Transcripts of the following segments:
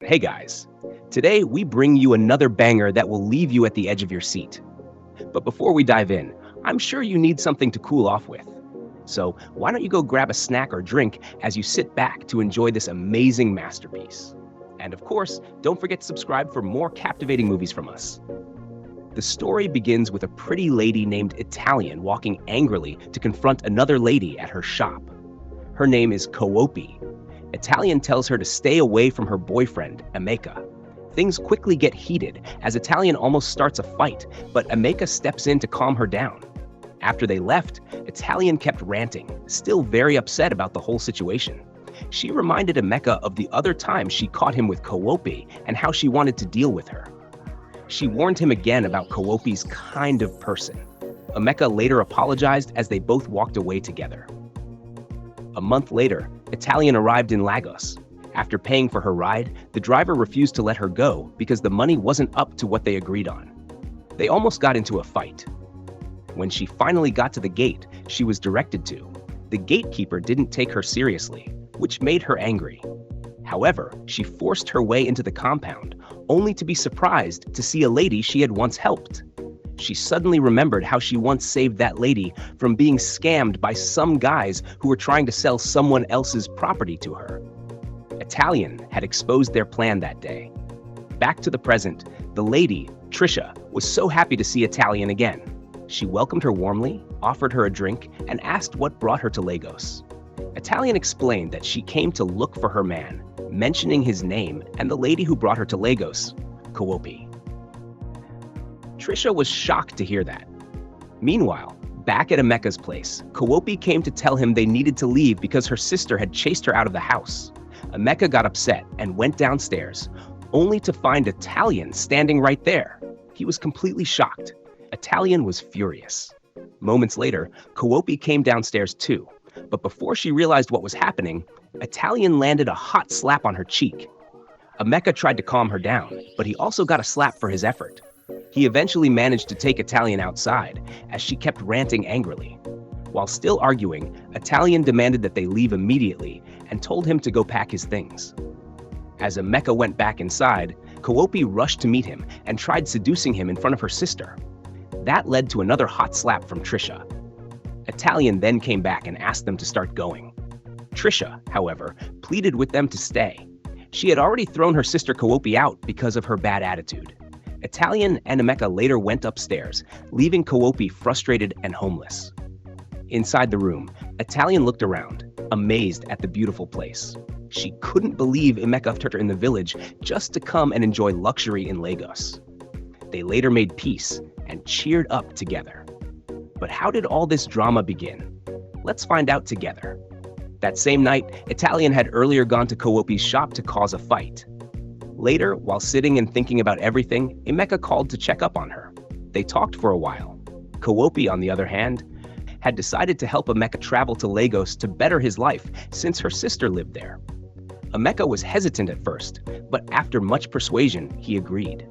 Hey guys, today we bring you another banger that will leave you at the edge of your seat. But before we dive in, I'm sure you need something to cool off with. So why don't you go grab a snack or drink as you sit back to enjoy this amazing masterpiece? And of course, don't forget to subscribe for more captivating movies from us. The story begins with a pretty lady named Italian walking angrily to confront another lady at her shop. Her name is Koopi. Italian tells her to stay away from her boyfriend, Amecha. Things quickly get heated as Italian almost starts a fight, but Amecha steps in to calm her down. After they left, Italian kept ranting, still very upset about the whole situation. She reminded Amecha of the other time she caught him with Koopi and how she wanted to deal with her. She warned him again about Koopi's kind of person. Amecha later apologized as they both walked away together. A month later, Italian arrived in Lagos. After paying for her ride, the driver refused to let her go because the money wasn't up to what they agreed on. They almost got into a fight. When she finally got to the gate she was directed to, the gatekeeper didn't take her seriously, which made her angry. However, she forced her way into the compound, only to be surprised to see a lady she had once helped. She suddenly remembered how she once saved that lady from being scammed by some guys who were trying to sell someone else's property to her. Italian had exposed their plan that day. Back to the present, the lady, Trisha, was so happy to see Italian again. She welcomed her warmly, offered her a drink, and asked what brought her to Lagos. Italian explained that she came to look for her man, mentioning his name and the lady who brought her to Lagos, Koopi. Trisha was shocked to hear that. Meanwhile, back at Amecha's place, Koopi came to tell him they needed to leave because her sister had chased her out of the house. Amecha got upset and went downstairs, only to find Italian standing right there. He was completely shocked. Italian was furious. Moments later, Koopi came downstairs too, but before she realized what was happening, Italian landed a hot slap on her cheek. Amecha tried to calm her down, but he also got a slap for his effort. He eventually managed to take Italian outside, as she kept ranting angrily. While still arguing, Italian demanded that they leave immediately and told him to go pack his things. As Amecha went back inside, Koopi rushed to meet him and tried seducing him in front of her sister. That led to another hot slap from Trisha. Italian then came back and asked them to start going. Trisha, however, pleaded with them to stay. She had already thrown her sister Koopi out because of her bad attitude. Italian and Amecha later went upstairs, leaving Koopi frustrated and homeless. Inside the room, Italian looked around, amazed at the beautiful place. She couldn't believe Amecha took her in the village just to come and enjoy luxury in Lagos. They later made peace and cheered up together. But how did all this drama begin? Let's find out together. That same night, Italian had earlier gone to Koopi's shop to cause a fight. Later, while sitting and thinking about everything, Amecha called to check up on her. They talked for a while. Koopi, on the other hand, had decided to help Amecha travel to Lagos to better his life since her sister lived there. Amecha was hesitant at first, but after much persuasion, he agreed.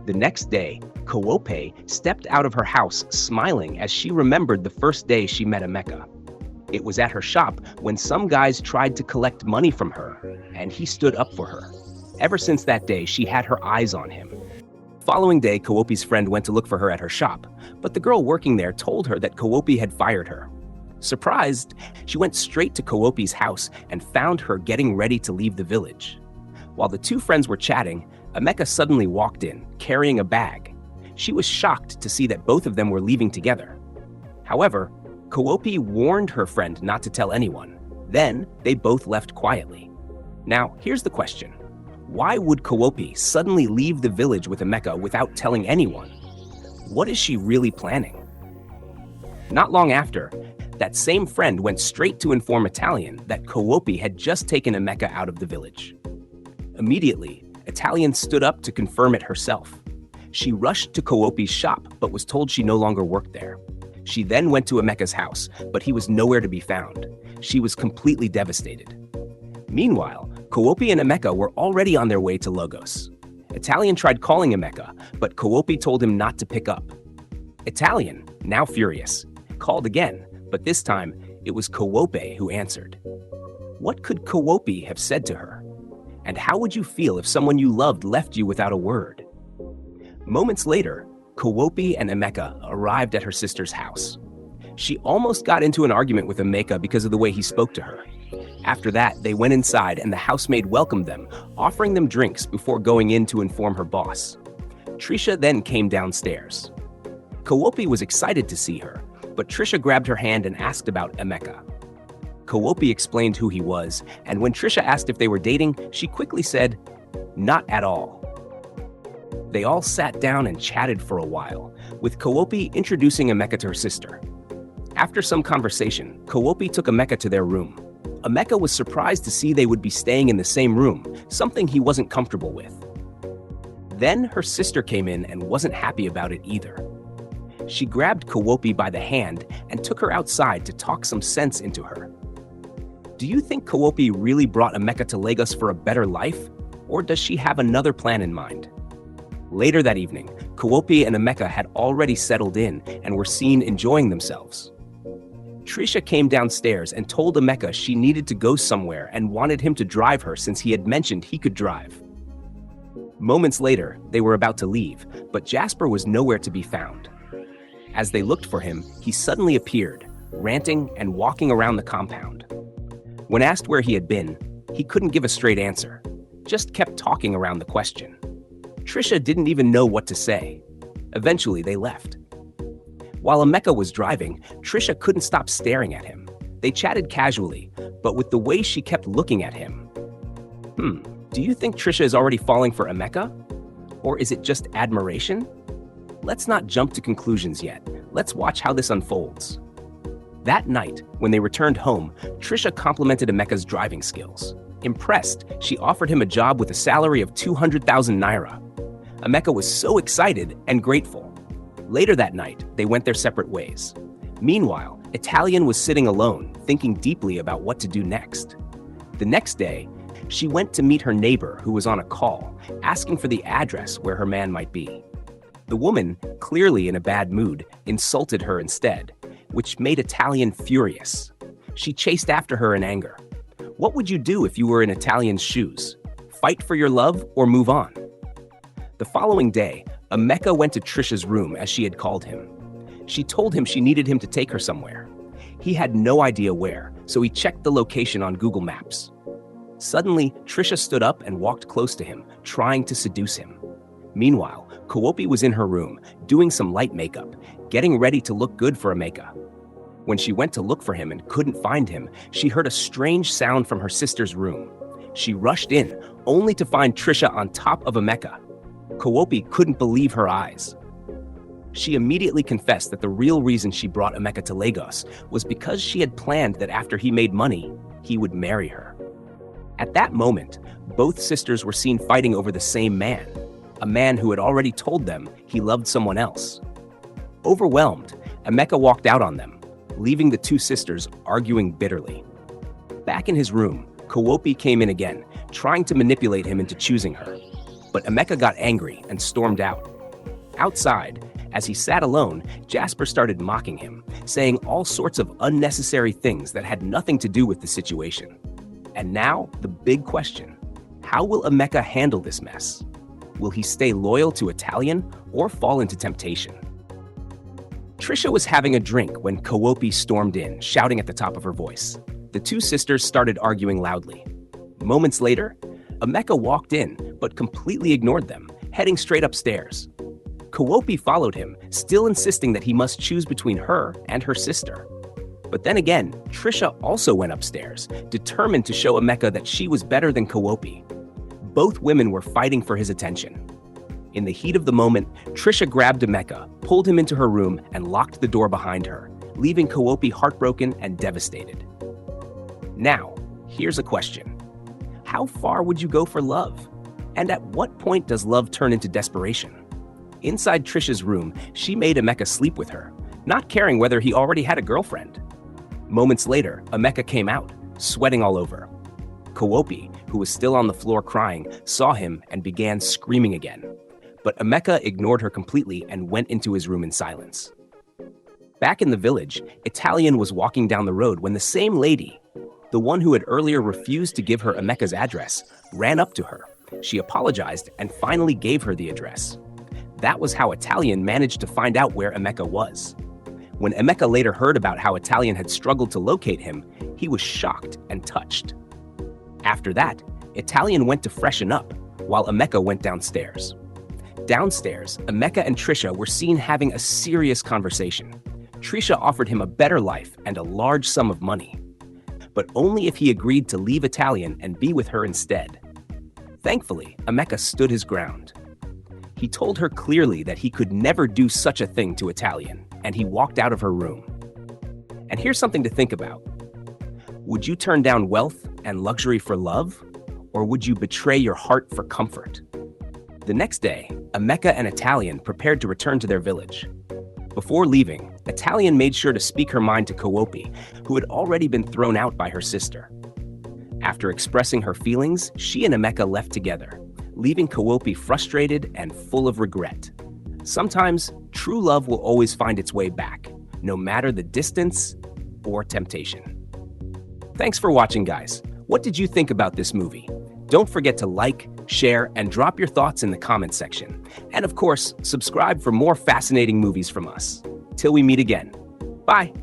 The next day, Koopi stepped out of her house smiling as she remembered the first day she met Amecha. It was at her shop when some guys tried to collect money from her, and he stood up for her. Ever since that day, she had her eyes on him. The following day, Koopi's friend went to look for her at her shop, but the girl working there told her that Koopi had fired her. Surprised, she went straight to Koopi's house and found her getting ready to leave the village. While the two friends were chatting, Amecha suddenly walked in, carrying a bag. She was shocked to see that both of them were leaving together. However, Koopi warned her friend not to tell anyone. Then, they both left quietly. Now, here's the question. Why would Koopi suddenly leave the village with Amecha without telling anyone? What is she really planning? Not long after, that same friend went straight to inform Italian that Koopi had just taken Amecha out of the village. Immediately, Italian stood up to confirm it herself. She rushed to Koopi's shop, but was told she no longer worked there. She then went to Amecha's house, but he was nowhere to be found. She was completely devastated. Meanwhile, Koopi and Amecha were already on their way to Lagos. Italian tried calling Amecha, but Koopi told him not to pick up. Italian, now furious, called again, but this time it was Koopi who answered. What could Koopi have said to her? And how would you feel if someone you loved left you without a word? Moments later, Kawopi and Amecha arrived at her sister's house. She almost got into an argument with Amecha because of the way he spoke to her. After that, they went inside and the housemaid welcomed them, offering them drinks before going in to inform her boss. Trisha then came downstairs. Kawopi was excited to see her, but Trisha grabbed her hand and asked about Amecha. Kawopi explained who he was, and when Trisha asked if they were dating, she quickly said, "Not at all." They all sat down and chatted for a while, with Kawopi introducing Amecha to her sister. After some conversation, Kawopi took Amecha to their room. Amecha was surprised to see they would be staying in the same room, something he wasn't comfortable with. Then her sister came in and wasn't happy about it either. She grabbed Kawopi by the hand and took her outside to talk some sense into her. Do you think Kawopi really brought Amecha to Lagos for a better life, or does she have another plan in mind? Later that evening, Kawopi and Amecha had already settled in and were seen enjoying themselves. Trisha came downstairs and told Amecha she needed to go somewhere and wanted him to drive her since he had mentioned he could drive. Moments later, they were about to leave, but Jasper was nowhere to be found. As they looked for him, he suddenly appeared, ranting and walking around the compound. When asked where he had been, he couldn't give a straight answer, just kept talking around the question. Trisha didn't even know what to say. Eventually, they left. While Amecha was driving, Trisha couldn't stop staring at him. They chatted casually, but with the way she kept looking at him. Do you think Trisha is already falling for Amecha? Or is it just admiration? Let's not jump to conclusions yet. Let's watch how this unfolds. That night, when they returned home, Trisha complimented Amecha's driving skills. Impressed, she offered him a job with a salary of 200,000 naira. Amecha was so excited and grateful. Later that night, they went their separate ways. Meanwhile, Italian was sitting alone, thinking deeply about what to do next. The next day, she went to meet her neighbor who was on a call, asking for the address where her man might be. The woman, clearly in a bad mood, insulted her instead, which made Italian furious. She chased after her in anger. What would you do if you were in Italian's shoes? Fight for your love or move on? The following day, Amecha went to Trisha's room as she had called him. She told him she needed him to take her somewhere. He had no idea where, so he checked the location on Google Maps. Suddenly, Trisha stood up and walked close to him, trying to seduce him. Meanwhile, Kawopi was in her room, doing some light makeup, getting ready to look good for Amecha. When she went to look for him and couldn't find him, she heard a strange sound from her sister's room. She rushed in, only to find Trisha on top of Amecha. Kawopi couldn't believe her eyes. She immediately confessed that the real reason she brought Amecha to Lagos was because she had planned that after he made money, he would marry her. At that moment, both sisters were seen fighting over the same man, a man who had already told them he loved someone else. Overwhelmed, Amecha walked out on them, leaving the two sisters arguing bitterly. Back in his room, Kawopi came in again, trying to manipulate him into choosing her. But Amecha got angry and stormed out. Outside, as he sat alone, Jasper started mocking him, saying all sorts of unnecessary things that had nothing to do with the situation. And now, the big question. How will Amecha handle this mess? Will he stay loyal to Italian or fall into temptation? Trisha was having a drink when Kawopi stormed in, shouting at the top of her voice. The two sisters started arguing loudly. Moments later, Amecha walked in, but completely ignored them, heading straight upstairs. Kawopi followed him, still insisting that he must choose between her and her sister. But then again, Trisha also went upstairs, determined to show Amecha that she was better than Kawopi. Both women were fighting for his attention. In the heat of the moment, Trisha grabbed Amecha, pulled him into her room, and locked the door behind her, leaving Kawopi heartbroken and devastated. Now, here's a question. How far would you go for love? And at what point does love turn into desperation? Inside Trisha's room, she made Amecha sleep with her, not caring whether he already had a girlfriend. Moments later, Amecha came out, sweating all over. Kawopi, who was still on the floor crying, saw him and began screaming again. But Amecha ignored her completely and went into his room in silence. Back in the village, Italian was walking down the road when the same lady, the one who had earlier refused to give her Amecha's address, ran up to her. She apologized and finally gave her the address. That was how Italian managed to find out where Amecha was. When Amecha later heard about how Italian had struggled to locate him, he was shocked and touched. After that, Italian went to freshen up, while Amecha went downstairs. Downstairs, Amecha and Trisha were seen having a serious conversation. Trisha offered him a better life and a large sum of money, but only if he agreed to leave Italian and be with her instead. Thankfully, Amecha stood his ground. He told her clearly that he could never do such a thing to Italian, and he walked out of her room. And here's something to think about. Would you turn down wealth and luxury for love, or would you betray your heart for comfort? The next day, Amecha and Italian prepared to return to their village. Before leaving, Italian made sure to speak her mind to Koopi, who had already been thrown out by her sister. After expressing her feelings, she and Amecha left together, leaving Koopi frustrated and full of regret. Sometimes, true love will always find its way back, no matter the distance or temptation. Thanks for watching, guys. What did you think about this movie? Don't forget to like, share, and drop your thoughts in the comments section. And of course, subscribe for more fascinating movies from us. Till we meet again. Bye.